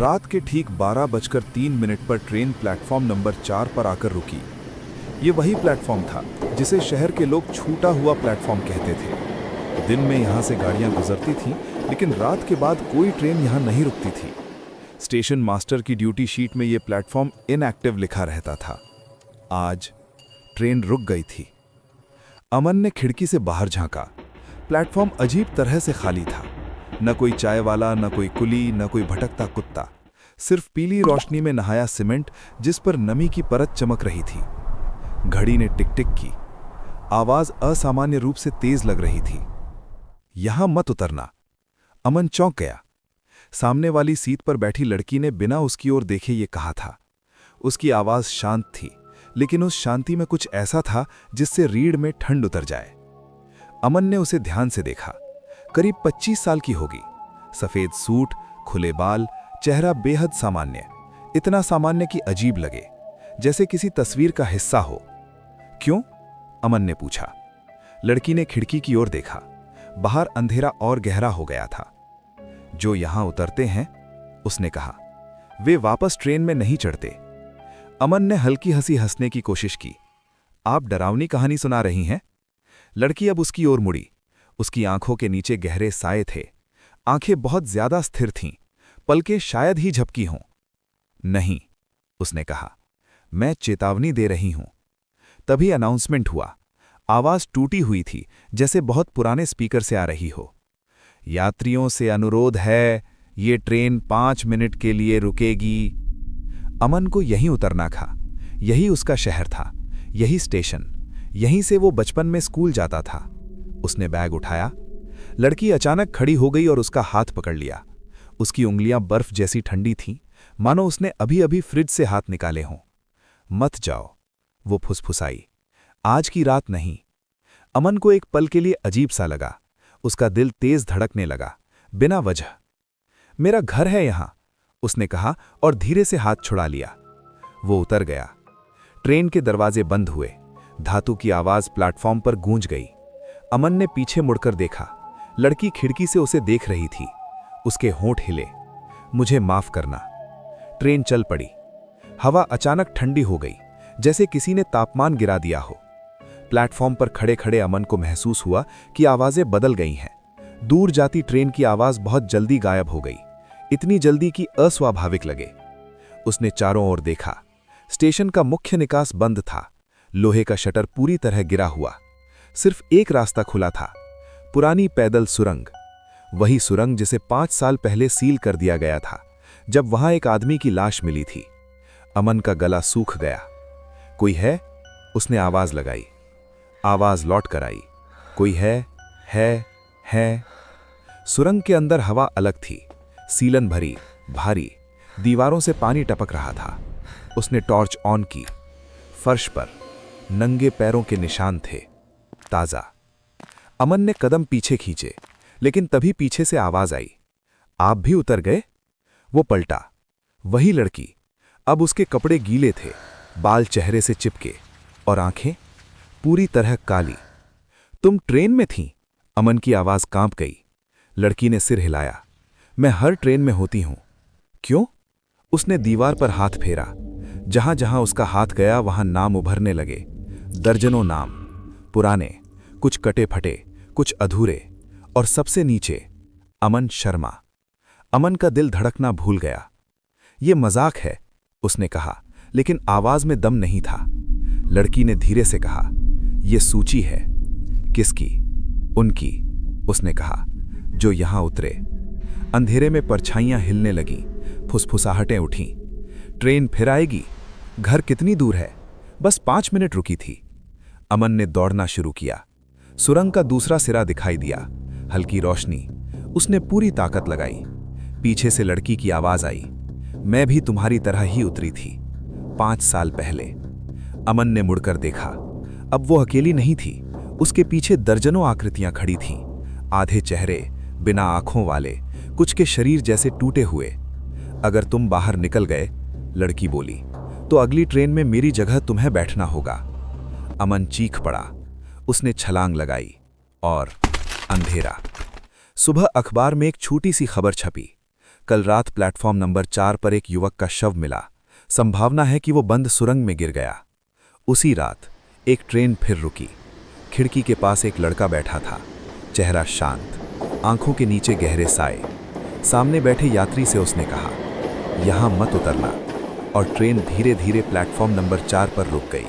रात के ठीक 12:03 पर ट्रेन प्लेटफॉर्म नंबर 4 पर आकर रुकी। ये वही प्लेटफॉर्म था जिसे शहर के लोग छूटा हुआ प्लेटफॉर्म कहते थे। दिन में यहाँ से गाड़ियाँ गुजरती थीं, लेकिन रात के बाद कोई ट्रेन यहाँ नहीं रुकती थी। स्टेशन मास्टर की ड्यूटी शीट में ये प्लेटफॉर्म इनएक्टिव लिखा रहता था। आज ट्रेन रुक गई थी। अमन ने खिड़की से बाहर झांका। प्लेटफॉर्म अजीब तरह से खाली था। न कोई चाय वाला, न कोई कुली, न कोई भटकता कुत्ता। सिर्फ पीली रोशनी में नहाया सीमेंट जिस पर नमी की परत चमक रही थी। घड़ी ने टिक टिक की। आवाज असामान्य रूप से तेज लग रही थी। यहां मत उतरना। अमन चौंक गया। सामने वाली सीट पर बैठी लड़की ने बिना उसकी ओर देखे ये कहा था। उसकी आवाज शांत थी, लेकिन उस शांति में कुछ ऐसा था जिससे रीढ़ में ठंड उतर जाए। अमन ने उसे ध्यान से देखा। करीब 25 साल की होगी। सफेद सूट, खुले बाल, चेहरा बेहद सामान्य, इतना सामान्य कि अजीब लगे, जैसे किसी तस्वीर का हिस्सा हो। क्यों? अमन ने पूछा। लड़की ने खिड़की की ओर देखा। बाहर अंधेरा और गहरा हो गया था। जो यहां उतरते हैं, उसने कहा, वे वापस ट्रेन में नहीं चढ़ते। अमन ने हल्की हंसी हंसने की कोशिश की। आप डरावनी कहानी सुना रही हैं? लड़की अब उसकी ओर मुड़ी। उसकी आंखों के नीचे गहरे साए थे। आंखें बहुत ज्यादा स्थिर थीं, पलकें शायद ही झपकी हों। नहीं, उसने कहा, मैं चेतावनी दे रही हूं। तभी अनाउंसमेंट हुआ। आवाज टूटी हुई थी, जैसे बहुत पुराने स्पीकर से आ रही हो। यात्रियों से अनुरोध है, ये ट्रेन 5 मिनट के लिए रुकेगी। अमन को यहीं उतरना था। यही उसका शहर था, यही स्टेशन। यहीं से वो बचपन में स्कूल जाता था। उसने बैग उठाया। लड़की अचानक खड़ी हो गई और उसका हाथ पकड़ लिया। उसकी उंगलियां बर्फ जैसी ठंडी थीं, मानो उसने अभी अभी फ्रिज से हाथ निकाले हों। मत जाओ, वो फुसफुसाई। आज की रात नहीं। अमन को एक पल के लिए अजीब सा लगा। उसका दिल तेज धड़कने लगा, बिना वजह। मेरा घर है यहां, उसने कहा और धीरे से हाथ छुड़ा लिया। वो उतर गया। ट्रेन के दरवाजे बंद हुए। धातु की आवाज प्लेटफॉर्म पर गूंज गई। अमन ने पीछे मुड़कर देखा। लड़की खिड़की से उसे देख रही थी। उसके होंठ हिले। मुझे माफ करना। ट्रेन चल पड़ी। हवा अचानक ठंडी हो गई, जैसे किसी ने तापमान गिरा दिया हो। प्लेटफॉर्म पर खड़े खड़े अमन को महसूस हुआ कि आवाजें बदल गई हैं। दूर जाती ट्रेन की आवाज बहुत जल्दी गायब हो गई, इतनी जल्दी कि अस्वाभाविक लगे। उसने चारों ओर देखा। स्टेशन का मुख्य निकास बंद था। लोहे का शटर पूरी तरह गिरा हुआ। सिर्फ एक रास्ता खुला था, पुरानी पैदल सुरंग। वही सुरंग जिसे 5 साल पहले सील कर दिया गया था, जब वहां एक आदमी की लाश मिली थी। अमन का गला सूख गया। कोई है? उसने आवाज लगाई। आवाज लौट कर आई। कोई है। सुरंग के अंदर हवा अलग थी, सीलन भरी, भारी। दीवारों से पानी टपक रहा था। उसने टॉर्च ऑन की। फर्श पर नंगे पैरों के निशान थे, ताजा। अमन ने कदम पीछे खींचे, लेकिन तभी पीछे से आवाज आई। आप भी उतर गए? वो पलटा। वही लड़की। अब उसके कपड़े गीले थे, बाल चेहरे से चिपके और आंखें पूरी तरह काली। तुम ट्रेन में थीं? अमन की आवाज कांप गई। लड़की ने सिर हिलाया। मैं हर ट्रेन में होती हूं। क्यों? उसने दीवार पर हाथ फेरा। जहां जहां उसका हाथ गया वहां नाम उभरने लगे। दर्जनों नाम, पुराने, कुछ कटे फटे, कुछ अधूरे, और सबसे नीचे अमन शर्मा। अमन का दिल धड़कना भूल गया। ये मजाक है, उसने कहा, लेकिन आवाज में दम नहीं था। लड़की ने धीरे से कहा, यह सूची है। किसकी? उनकी, उसने कहा, जो यहां उतरे। अंधेरे में परछाइयां हिलने लगीं, फुसफुसाहटें उठीं। ट्रेन फिर आएगी। घर कितनी दूर है? बस 5 मिनट रुकी थी। अमन ने दौड़ना शुरू किया। सुरंग का दूसरा सिरा दिखाई दिया, हल्की रोशनी। उसने पूरी ताकत लगाई। पीछे से लड़की की आवाज आई, मैं भी तुम्हारी तरह ही उतरी थी 5 साल पहले। अमन ने मुड़कर देखा। अब वो अकेली नहीं थी। उसके पीछे दर्जनों आकृतियां खड़ी थीं, आधे चेहरे, बिना आंखों वाले, कुछ के शरीर जैसे टूटे हुए। अगर तुम बाहर निकल गए, लड़की बोली, तो अगली ट्रेन में मेरी जगह तुम्हें बैठना होगा। अमन चीख पड़ा। उसने छलांग लगाई और अंधेरा। सुबह अखबार में एक छोटी सी खबर छपी। कल रात प्लेटफॉर्म नंबर 4 पर एक युवक का शव मिला। संभावना है कि वो बंद सुरंग में गिर गया। उसी रात एक ट्रेन फिर रुकी। खिड़की के पास एक लड़का बैठा था, चेहरा शांत, आंखों के नीचे गहरे साए। सामने बैठे यात्री से उसने कहा, यहाँ मत उतरना, और ट्रेन धीरे धीरे प्लेटफॉर्म नंबर 4 पर रुक गई।